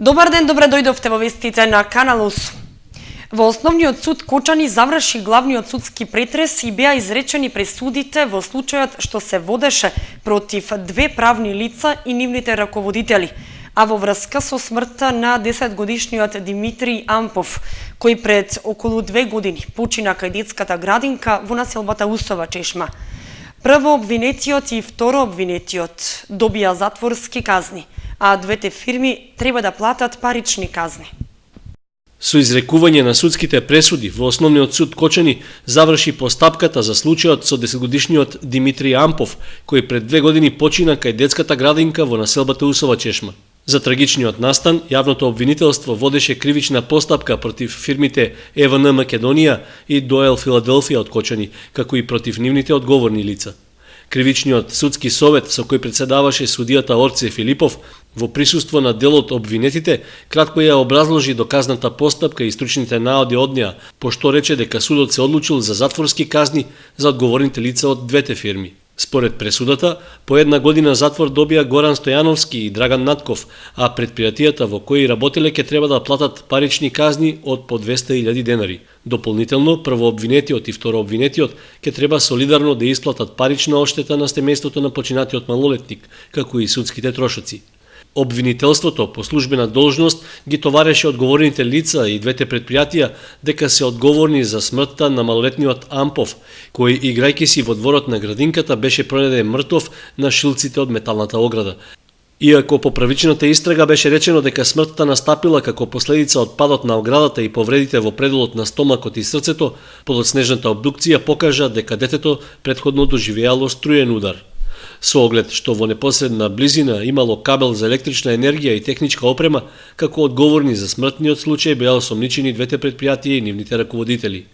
Добар ден, добре дојдовте во вестите на Канал 8. Во Основниот суд Кочани заврши главниот судски претрес и беа изречени пресудите во случајот што се водеше против две правни лица и нивните раководители, а во врска со смртта на 10-годишниот Димитри Ампов, кој пред околу 2 години почина кај детската градинка во населбата Усова Чешма. Прво обвинетиот и второ обвинетиот добија затворски казни, а двете фирми треба да платат парични казни. Со изрекување на судските пресуди во Основниот суд Кочани заврши постапката за случајот со 10-годишниот Димитри Ампов, кој пред 2 години почина кај детската градинка во населбата Усова Чешма. За трагичниот настан, јавното обвинителство водеше кривична постапка против фирмите ЕВН Македонија и Доел Филаделфија од Кочани, како и против нивните одговорни лица. Кривичниот судски совет со кој председаваше судијата Орце Филипов во присуство на дел од обвинетите кратко ја образложи доказната постапка и стручните наоди од неа, пошто рече дека судот се одлучил за затворски казни за одговорните лица од двете фирми. Според пресудата, по 1 година затвор добија Горан Стојановски и Драган Натков, а предпријатијата во кои работеле ќе треба да платат парични казни од по 200.000 денари. Дополнително, првообвинетиот и второобвинетиот ќе треба солидарно да исплатат парична оштета на семејството на починатиот малолетник, како и судските трошоци. Обвинителството по службена должност ги товареше одговорните лица и двете предпријатија дека се одговорни за смртта на малолетниот Ампов, кој играјќи си во дворот на градинката беше пронајден мртов на шилците од металната ограда. Иако по првичната истрага беше речено дека смртта настапила како последица од падот на оградата и повредите во пределот на стомакот и срцето, подоцнежната обдукција покажа дека детето претходно доживеало струен удар. Со оглед што во непосредна близина имало кабел за електрична енергија и техничка опрема, како одговорни за смртниот случај беа осомничени двете предпријатија и нивните раководители.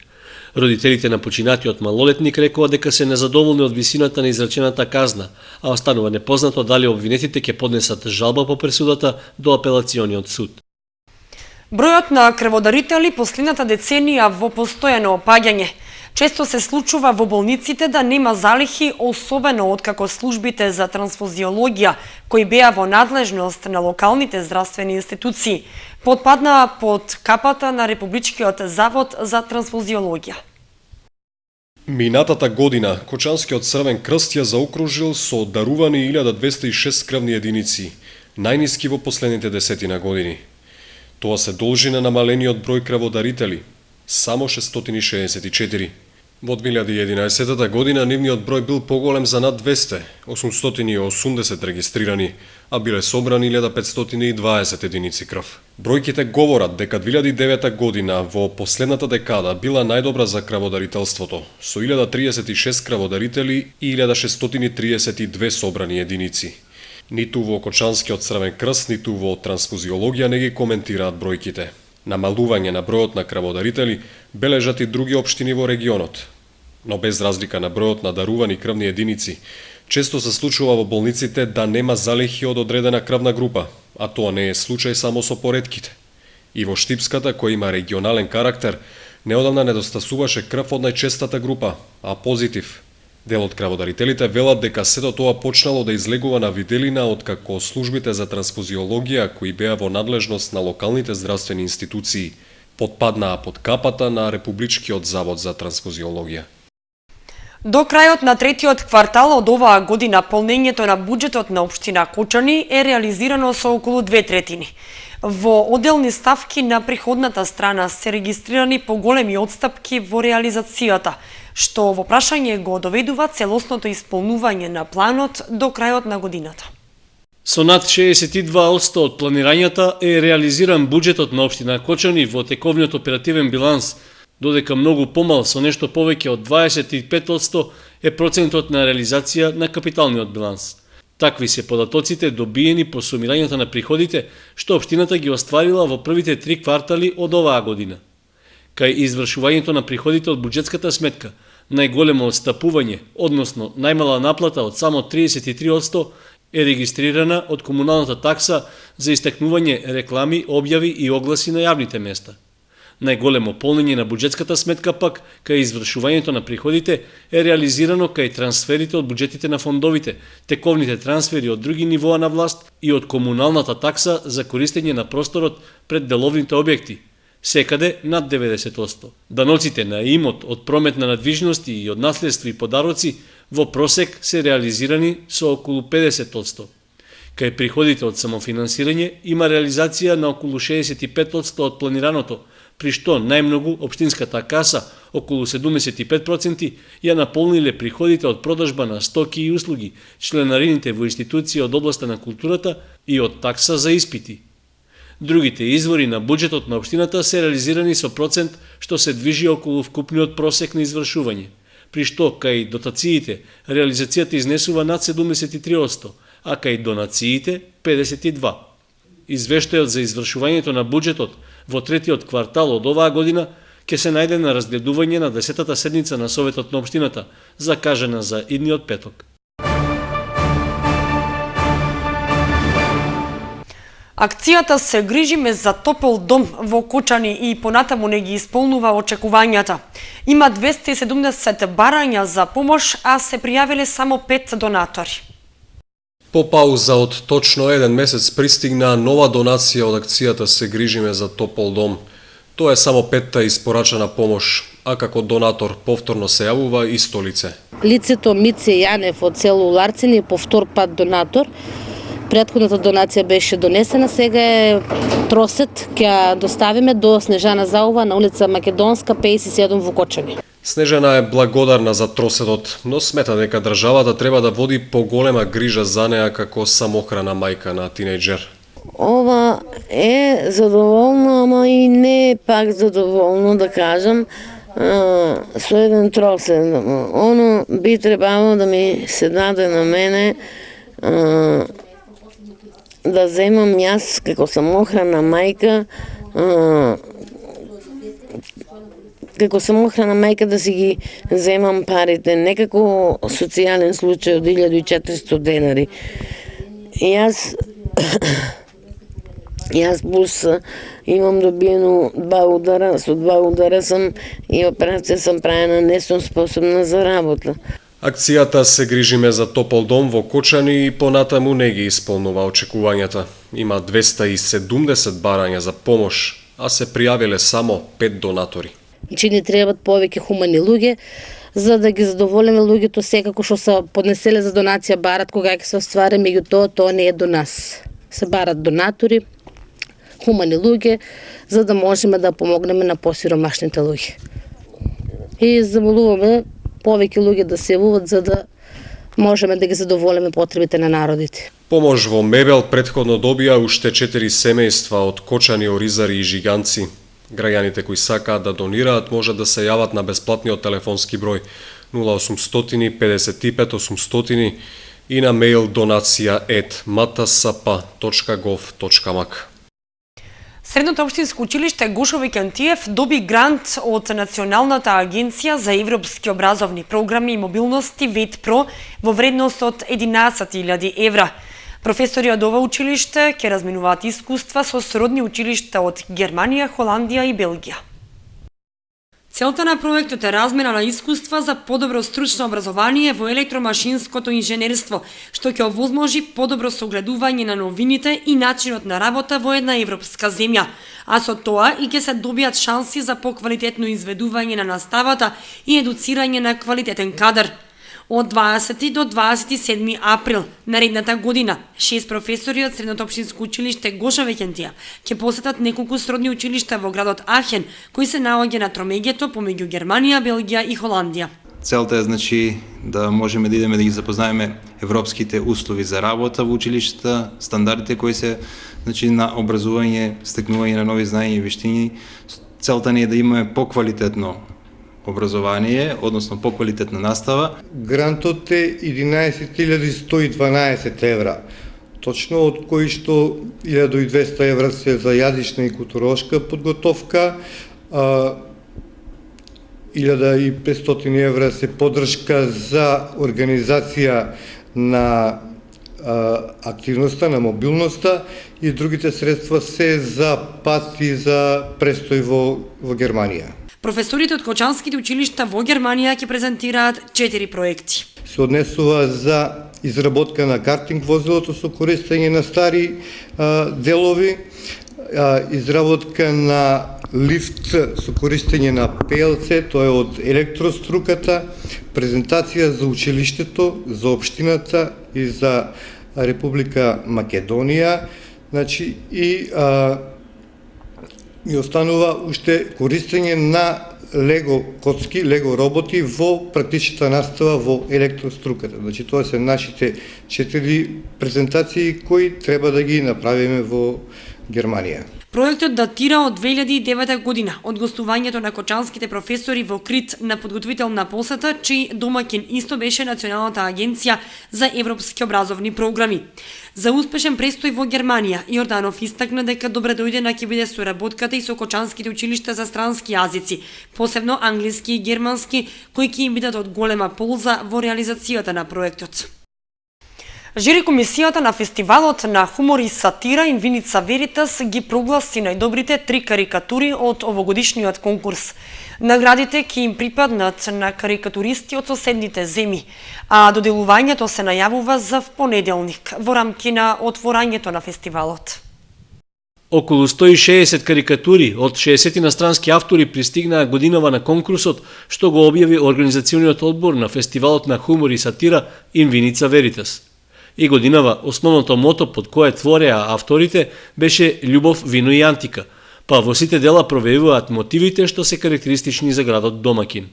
Родителите на починатиот малолетник рекоа дека се незадоволни од висината на изречената казна, а останува непознато дали обвинетите ќе поднесат жалба по пресудата до апелациониот суд. Бројот на крводарители последната деценија во постојано опаѓање. Често се случува во болниците да нема залихи, особено откако службите за трансфузиологија, кои беа во надлежност на локалните здравствени институции, потпаднаа под капата на Републичкиот завод за трансфузиологија. Минатата година Кочанскиот Црвен крст ја заокружил со дарувани 1206 крвни единици, најниски во последните 10 години. Тоа се должи на намалениот број крводарители, само 664. Во 2011 година нивниот број бил поголем за над 200, 880 регистрирани, а биле собрани 1520 единици крв. Бројките говорат дека 2009 година во последната декада била најдобра за крводарителството, со 1036 крводарители и 1632 собрани единици. Ниту во Кочанскиот Црвен крст, ниту во трансфузиологија не ги коментираат бројките. Намалување на бројот на крводарители бележат и други општини во регионот. Но без разлика на бројот на дарувани крвни единици, често се случува во болниците да нема залихи од одредена крвна група, а тоа не е случај само со поредките. И во Штипската, која има регионален карактер, неодамна недостасуваше крв од најчестата група, А позитив. Дел од крводарителите велат дека сето тоа почнало да излегува на виделина откако службите за трансфузиологија, кои беа во надлежност на локалните здравствени институции, потпаднаа под капата на Републичкиот завод за трансфузиологија. До крајот на третиот квартал од оваа година полнењето на буџетот на општина Кочани е реализирано со околу 2/3. Во одделни ставки на приходната страна се регистрирани поголеми отстапки во реализацијата, што во прашање го доведува целосното исполнување на планот до крајот на годината. Со над 62% од планирањата е реализиран буџетот на општина Кочани во тековниот оперативен биланс, додека многу помал со нешто повеќе од 25% е процентот на реализација на капиталниот биланс. Такви се податоците добиени по сумирањето на приходите што општината ги остварила во првите 3 квартали од оваа година. Кај извршувањето на приходите од буџетската сметка, најголемо отстапување, односно најмала наплата од само 33% е регистрирана од комуналната такса за истакнување реклами, објави и огласи на јавните места. Најголемо полнење на буџетската сметка пак, кај извршувањето на приходите, е реализирано кај трансферите од буџетите на фондовите, тековните трансфери од други нивоа на власт и од комуналната такса за користење на просторот пред деловните објекти, секаде над 90%. Даноците на имот од промет на надвижности и од наследство и подароци во просек се реализирани со околу 50%. Кај приходите од самофинансирање има реализација на околу 65% од планираното, при што најмногу општинската каса, околу 75%, ја наполниле приходите од продажба на стоки и услуги, членарините во институции од областа на културата и од такса за испити. Другите извори на буџетот на општината се реализирани со процент што се движи околу вкупниот просек на извршување, при што кај дотациите реализацијата изнесува над 73%, а кај донациите 52%. Извештајот за извршувањето на буџетот во третиот квартал од оваа година ќе се најде на разгледување на 10-та седница на Советот на општината, закажана за идниот петок. Акцијата "Се грижиме за топол дом" во Кочани и понатаму не ги исполнува очекувањата. Има 270 барања за помош, а се пријавиле само 5 донатори. По пауза од точно еден месец пристигна нова донација од акцијата "Се грижиме за топол дом". Тоа е само 5-та испорачана помош, а како донатор повторно се јавува исто лице. Лицето Мице Јанев од село Уларцин е повтор пат донатор. Претходната донација беше донесена, сега е тросет, ќе доставиме до Снежана Заува на улица Македонска 57 во Кочани. Снежана е благодарна за тросетот, но смета дека државата треба да води поголема грижа за неа како самохрана мајка на тинејџер. Ова е задоволно, ама и не е пак задоволно, да кажам, со еден тросет. Оно би требало да ми се даде на мене да земам јас како самохрана мајка, да си ги земам парите, не како социјален случај од 1400 денари. Јас плюс имам добиено 2 удара, со 2 удара сум и операција сум правена, не сум способна за работа. Акцијата "Се грижиме за топол дом" во Кочани и понатаму не ги исполнува очекувањата. Има 270 барања за помош, а се пријавиле само 5 донатори. Че ни требат повеќе хумани луѓе, за да ги задоволиме луѓето секако што се поднеселе за донација барат кога ќе се оствари, меѓутоа тоа не е до нас. Се барат донатори, хумани луѓе, за да можеме да помогнеме на посиромашните луѓе. И замолуваме повеќе луѓе да се јавуваат за да можеме да ги задоволиме потребите на народите. Помош во мебел претходно добија уште 4 семејства од Кочани, Оризари и Жиганци. Граѓаните кои сакаат да донираат можат да се јават на бесплатниот телефонски број 0800 55 800 и на мејл donacija@mtsp.gov.mk. Средното општинско училиште Гошо Викентиев доби грант од Националната агенција за европски образовни програми и мобилности ВЕТПРО во вредност од 11.000 евра. Професори од ова училиште ќе разменуваат искуства со сродни училишта од Германија, Холандија и Белгија. Целта на проектот е размена на искуства за подобро стручно образование во електромашинското инженерство, што ќе овозможи подобро согледување на новините и начинот на работа во една европска земја, а со тоа и ќе се добијат шанси за поквалитетно изведување на наставата и едуцирање на квалитетен кадар. Од 20 до 27 април наредната година, 6 професори од Средното општинско училиште Гошо Викентија ќе посетат неколку сродни училишта во градот Ахен, кои се наоѓа на тромеѓето помеѓу Германија, Белгија и Холандија. Целта е да можеме да идеме да ги запознаеме европските услови за работа во училиштата, стандардите кои се на образување, стекнување на нови знаења и вештини. Целта не е да имаме поквалитетно образование, односно поквалитетна настава. Грантот е 11.112 евра, точно од кои што 1.200 евра се за јазична и културошка подготовка, 1.500 евра се поддршка за организација на активноста, на мобилноста и другите средства се за пат и за престој во Германија. Професорите од Кочанските училишта во Германија ќе презентираат 4 проекти. Се однесува за изработка на картинг возилото со користење на стари делови, изработка на лифт со користење на ПЛЦ, тоа е од електроструката, презентација за училиштето, за општината и за Република Македонија, значи и останува уште користење на лего коцки, лего роботи во практичната настава во електроструката. Значи тоа се нашите 4 презентации кои треба да ги направиме во Германија. Проектот датира од 2009 година, од гостувањето на кочанските професори во Крит на подготвителна посета, чиј домаќин исто беше Националната агенција за европски образовни програми. За успешен престој во Германија, Јорданов истакна дека добре дојдена ќе биде соработката и со кочанските училишта за странски јазици, посебно англиски и германски, кои ќе им бидат од голема полза во реализацијата на проектот. Жири комисијата на фестивалот на хумор и сатира Инвиница Веритас ги прогласи најдобрите 3 карикатури од овогодишниот конкурс. Наградите ќе им припаднат на карикатуристи од соседните земји, а доделувањето се најавува за понеделник во рамки на отворањето на фестивалот. Околу 160 карикатури од 60 инострански автори пристигнаа годинава на конкурсот, што го објави организациониот одбор на фестивалот на хумор и сатира Инвиница Веритас. И годинава основното мото под кое твореа авторите беше љубов, вино и антика, па во сите дела провејуваат мотивите што се карактеристични за градот домаќин.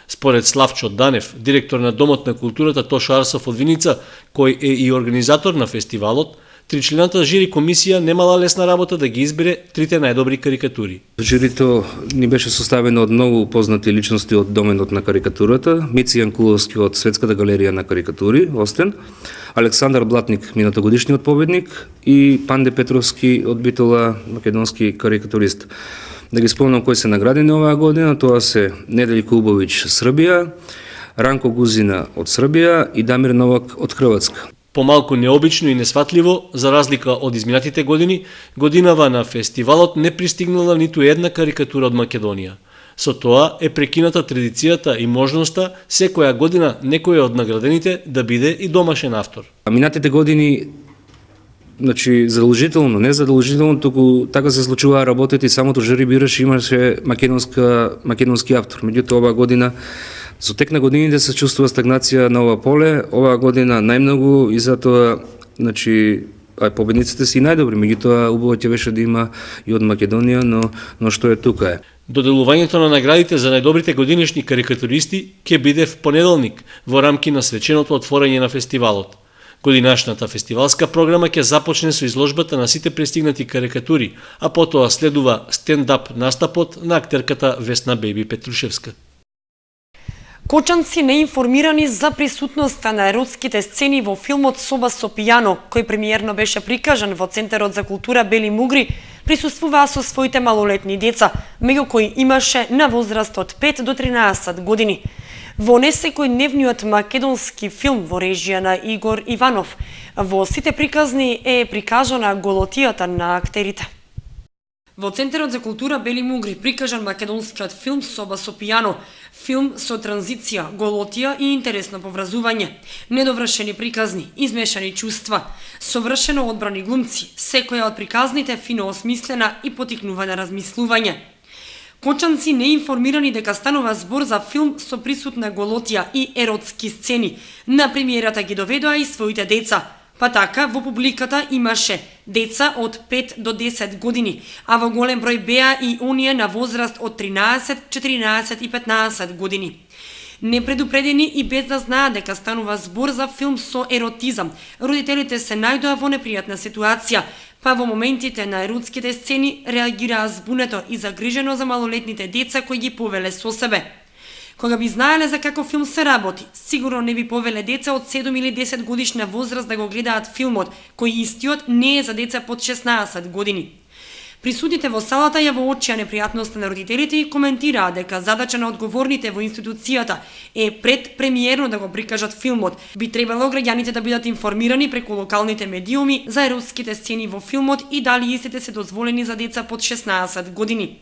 Според Славчо Данев, директор на Домот на културата Тоша Арсов од Виница, кој е и организатор на фестивалот, тричлената жири комисија немала лесна работа да ги избере 3 најдобри карикатури. Жирито ни беше составено од многу познати личности од доменот на карикатурата, Мици Јанкуловски од Светската галерија на карикатури, Остен, Александар Блатник, минатогодишниот победник, и Панде Петровски од Битола, македонски карикатурист. Да ги спомнам кои се наградени оваа година, тоа се Неделјко Убовиќ, Србија, Ранко Гузина од Србија и Дамир Новак од Хрватска. Помалку необично и несватливо, за разлика од изминатите години, годинава на фестивалот не пристигнала ниту една карикатура од Македонија. Со тоа е прекината традицијата и можноста секоја година некој од наградените да биде и домашен автор. Минатите години, значи задолжително, не задолжително, туку така се случуваа работите и самото жури бираше, имаше македонски автор. Меѓутоа оваа година со тек на годините се чувствува стагнација на ова поле, оваа година најмногу и затоа, значи, победниците си најдобри, меѓутоа убаво ќе беше да има и од Македонија, но што е тука е. Доделувањето на наградите за најдобрите годинешни карикатуристи ќе биде в понеделник во рамки на свеченото отворање на фестивалот. Годинашната фестивалска програма ќе започне со изложбата на сите пристигнати карикатури, а потоа следува стендап настапот на актерката Весна Бејби Петрушевска. Кочанци неинформирани за присутноста на еротските сцени во филмот Соба со пијано, кој премиерно беше прикажан во Центарот за култура Бели Мугри, присуствуваа со своите малолетни деца, меѓу кои имаше на возраст од 5 до 13 години. Во несекој дневниот македонски филм во режија на Игор Иванов, во сите приказни е прикажана голотијата на актерите. Во Центарот за култура Бели Мугри прикажан македонскиот филм Соба со пијано, филм со транзиција, голотија и интересно повразување, недовршени приказни, измешани чувства, совршено одбрани глумци, секоја од приказните фино осмислена и потикнува на размислување. Кочанци неинформирани дека станува збор за филм со присутна голотија и еротски сцени, на премиерата ги доведоа и своите деца. Па така, во публиката имаше деца од 5 до 10 години, а во голем број беа и оние на возраст од 13, 14 и 15 години. Непредупредени и без да знаат дека станува збор за филм со еротизам, родителите се најдоа во непријатна ситуација, па во моментите на еротските сцени реагираа збунето и загрижено за малолетните деца кои ги повеле со себе. Кога би знаеле за каков филм се работи, сигурно не би повеле деца од 7 или 10 годишна возраст да го гледаат филмот, кој истиот не е за деца под 16 години. Присутните во салата ја воочија непријатноста на родителите и коментираа дека задача на одговорните во институцијата е пред премиерно да го прикажат филмот. Би требало граѓаните да бидат информирани преку локалните медиуми за еротските сцени во филмот и дали истите се дозволени за деца под 16 години.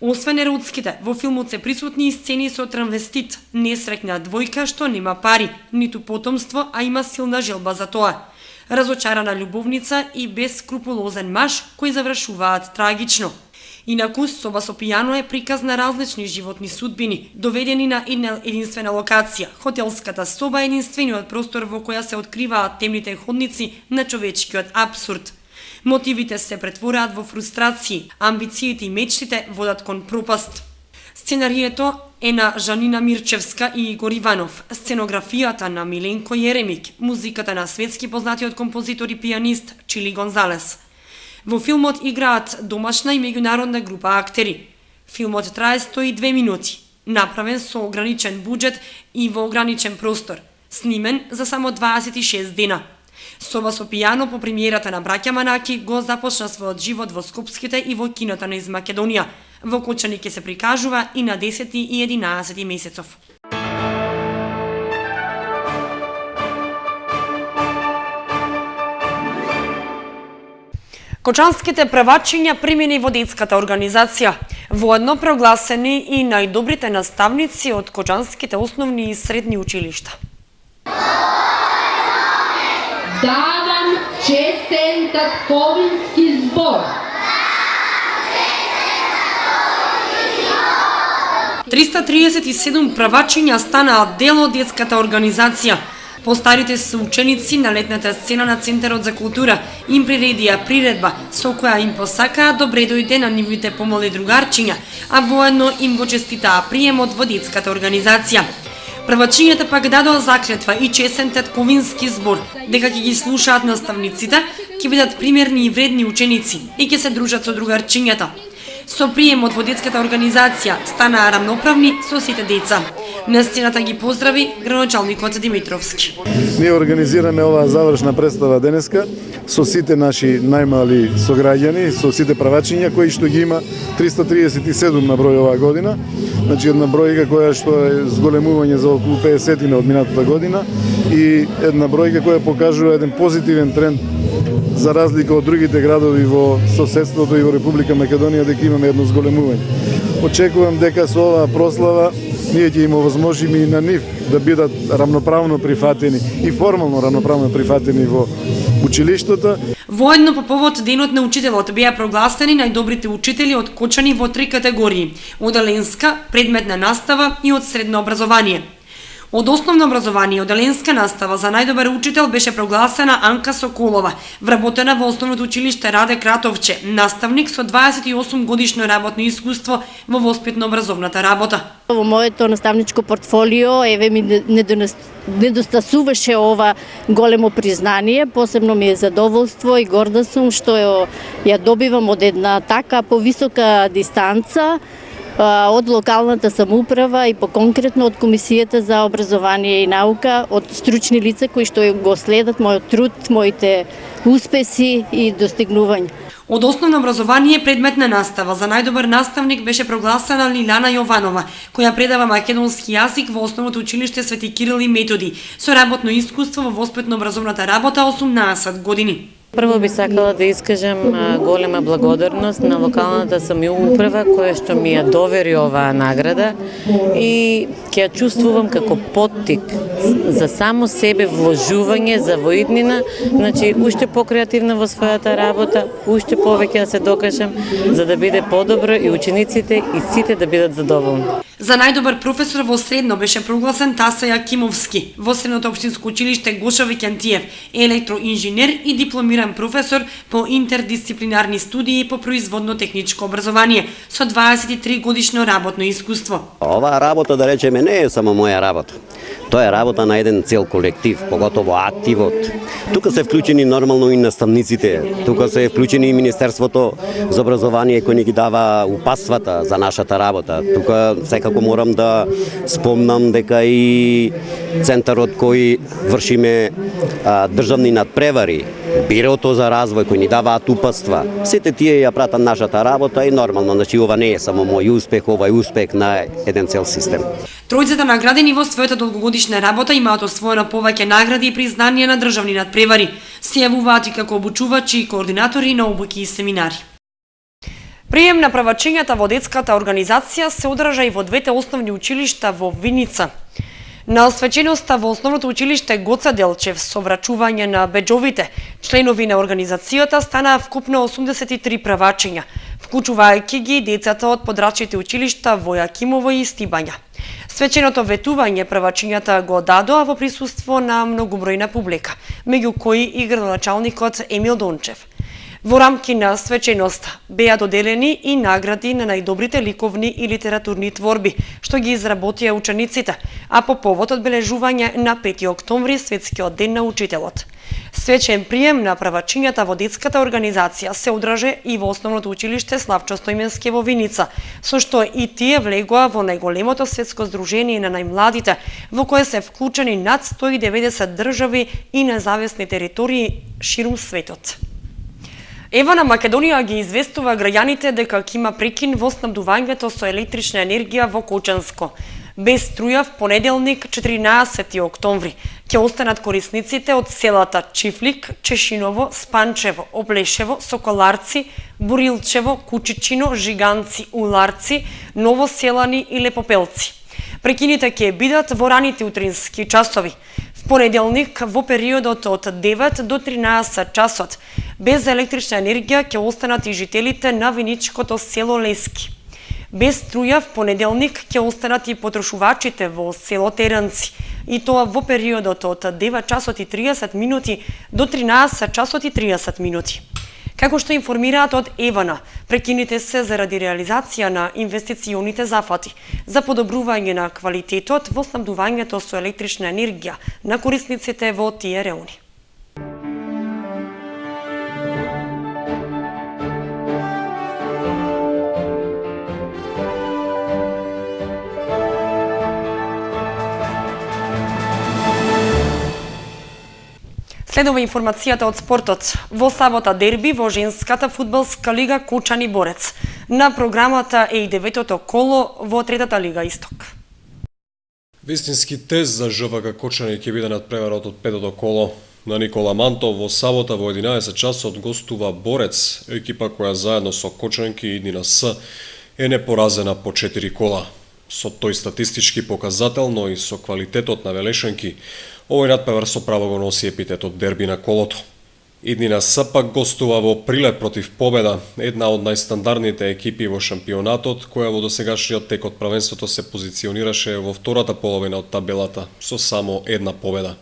Освен еротските, во филмот се присутни и сцени со транвестит, несреќна двојка што нема пари, ниту потомство, а има силна желба за тоа. Разочарана љубовница и безскрупулозен маж кои завршуваат трагично. Инаку, соба со пијано е приказ на различни животни судбини, доведени на една единствена локација. Хотелската соба е единствениот простор во која се откриваат темните ходници на човечкиот апсурд. Мотивите се претвораат во фрустрации, амбициите и мечтите водат кон пропаст. Сценарието е на Жанина Мирчевска и Игор Иванов, сценографијата на Миленко Јеремик, музиката на светски познатиот композитор и пијанист Чили Гонзалес. Во филмот играат домашна и меѓународна група актери. Филмот трае 102 минути, направен со ограничен буџет и во ограничен простор, снимен за само 26 дена. Соба со пијано по премиерата на Браќа Манаки го започна својот живот во Скопските и во киното на из Македонија. Во Кочани ќе се прикажува и на 10 и 11 месецов. Кочанските превачиња примени во детската организација. Воедно прогласени и најдобрите наставници од кочанските основни и средни училишта. Давам честен татковински збор. 337 правачиња станаа дел од детската организација. Постарите се ученици на летната сцена на Центарот за култура им приредија приредба со која им посакаа добре дојде на нивните помали другарчиња, а воедно им го честитаа приемот во детската организација. Првачињата пак дадоа заклетва и честен татковински збор дека ќе ги слушаат наставниците, ќе бидат примерни и вредни ученици и ќе се дружат со другарчињата. Со приемот во детската организација станаа рамноправни со сите деца. На сцената ги поздрави градоначалникот Димитровски. Ние организираме оваа завршна представа денеска со сите наши најмали сограѓани, со сите правачиња кои што ги има 337 на број оваа година. Значи една бројка која што е зголемување за околу 50 од минатата година и една бројка која покажува еден позитивен тренд за разлика од другите градови во соседството и во Република Македонија дека имаме едно зголемување. Очекувам дека со оваа прослава ние ќе им овозможиме и на нив да бидат рамноправно прифатени и формално рамноправно прифатени во училиштата. Воедно по повод денот на учителот беа прогласени најдобрите учители од Кочани во 3 категории: од еленска, предметна настава и од средно образование. Од основно образование и од еленска настава за најдобар учител беше прогласена Анка Соколова, вработена во Основното училиште Раде Кратовче, наставник со 28 годишно работно искуство во воспитно-образовната работа. Во моето наставничко портфолио еве ми недостасуваше ова големо признание, посебно ми е задоволство и горда сум што ја добивам од една така повисока дистанца од локалната самоуправа и по-конкретно од Комисијата за образование и наука, од стручни лица кои што го следат мојот труд, моите успеси и достигнувања. Од основно образование предметна настава за најдобар наставник беше прогласена Лилана Јованова, која предава македонски јазик во Основното училиште Свети Кирил и Методи, со работно искуство во воспитно-образовната работа 18 години. Прво би сакала да искажам голема благодарност на локалната самоуправа која што ми ја довери оваа награда и ќе ја чувствувам како поттик за само себе вложување за воиднина, значи уште покреативна во својата работа, уште повеќе да се докажам за да биде подобро и учениците и сите да бидат задоволни. За најдобар професор во средно беше прогласен Таса Јакимовски, во Средното општинско училиште Гоша Викентиев, електроинженер и дипломиран професор по интердисциплинарни студии по производно-техничко образование, со 23 годишно работно искуство. Оваа работа, да речеме, не е само моја работа. Тоа е работа на еден цел колектив, поготово активот. Тука се вклучени нормално и наставниците, тука се вклучени и Министерството за образование кој ни ги дава упатствата за нашата работа. Тука секако морам да спомнам дека и центарот кој вршиме државни надпревари, Бирото за развој кој ни даваат упатства. Сите тие ја пратат нашата работа и нормално, значи ова не е само мој успех, ова е успех на еден цел систем. Тројцата наградени во својата долгогодишна работа имаат освоено повеќе награди и признанија на државни надпревари. Се јавуваат и како обучувачи и координатори на обуки и семинари. Прием на правачињата во детската организација се одржа и во двете основни училишта во Виница. На освеченоста во основното училиште Гоце Делчев со врачување на беџовите, членови на организацијата станаа вкупно 83 правачиња, вклучувајќи ги децата од подрачните училишта во Јакимово и Стибања. Свеченото ветување правачињата го дадоа во присуство на многобројна публика, меѓу кои и градоначалникот Емил Дончев. Во рамки на свеченоста беа доделени и награди на најдобрите ликовни и литературни творби, што ги изработија учениците, а по повод одбележување на 5 октомври, Светскиот ден на учителот. Свечен прием на правачињата во детската организација се одржа и во основното училиште Славчо Стојменски во Виница, со што и тие влегоа во најголемото светско здружение на најмладите, во кое се вклучени над 190 држави и независни територии ширум светот. Ева на Македонија ги известува граѓаните дека ќе има прекин во снабдувањето со електрична енергија во Кочанско. Без струја в понеделник, 14 октомври, ќе останат корисниците од селата Чифлик, Чешиново, Спанчево, Облешево, Соколарци, Бурилчево, Кучичино, Жиганци, Уларци, Новоселани и Лепопелци. Прекините ќе бидат во раните утрински часови. В понеделник во периодот од 9 до 13 часот. Без електрична енергија ќе останат и жителите на виничкото село Лески. Без струја в понеделник ќе останат и потрошувачите во село Теранци, и тоа во периодот од 9 часот и 30 минути до 13 часот и 30 минути. Како што информираат од Евана, прекините се заради реализација на инвестиционите зафати за подобрување на квалитетот во снабдувањето со електрична енергија на корисниците во тие реони. Следува информацијата од спортот. Во сабота дерби во женската фудбалска лига Кучани Борец. На програмата е и 9-то коло во третата лига Исток. Вистински тест за ЖВК Кочани ќе биде надпреварот од 5-то коло. На Никола Мантов во сабота во 11 часот гостува Борец, екипа која заедно со Кочанки и Иднина С е непоразена по 4 кола. Со тој статистички показател, но и со квалитетот на Велешанки, овој надпревар со право го носи епитетот дерби на колото. Иднина С пак гостува во Прилеп против Победа, една од најстандардните екипи во шампионатот, која во досегашниот тек од правенството се позиционираше во втората половина од табелата, со само една победа.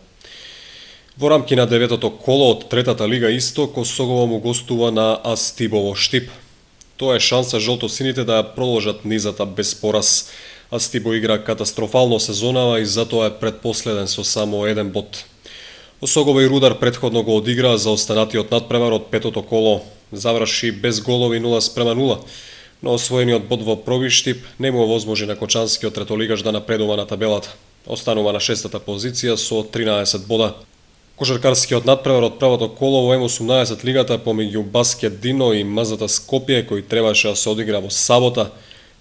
Во рамки на 9-то коло од третата лига Исток, Косогово му гостува на Астибово Штип. Тоа е шанса жолтосините да ја продолжат низата без пораз. Астибо игра катастрофално сезонава и затоа е предпоследен со само 1 бод. Осогово и Рудар претходно го одиграа за останатиот надпревар од 5-то коло. Заврши без голови 0:0, но освоениот бод во Проби Штип не му овозможи на кочанскиот третолигаш да напредува на табелата. Останува на 6-та позиција со 13 бода. Кошаркарскиот надпревар од првото коло во М18 лигата помеѓу Баскет Дино и МЗТ Скопје, кој требаше да се одигра во сабота,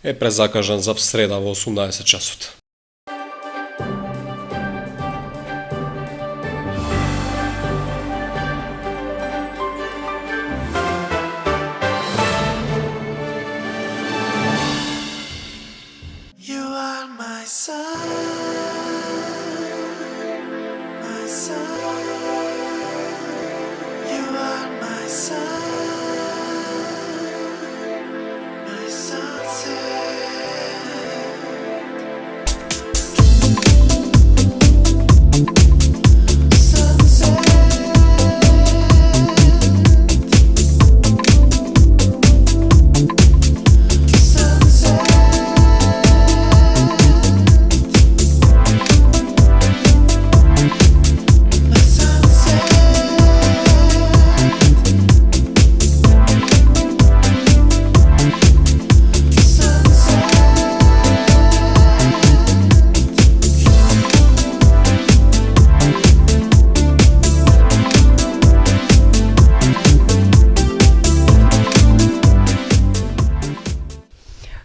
е презакажан за среда во 18 часот.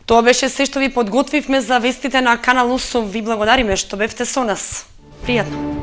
Тоа беше се што ви подготвивме за вестите на Канал 8. Ви благодариме што бевте со нас. Пријатно.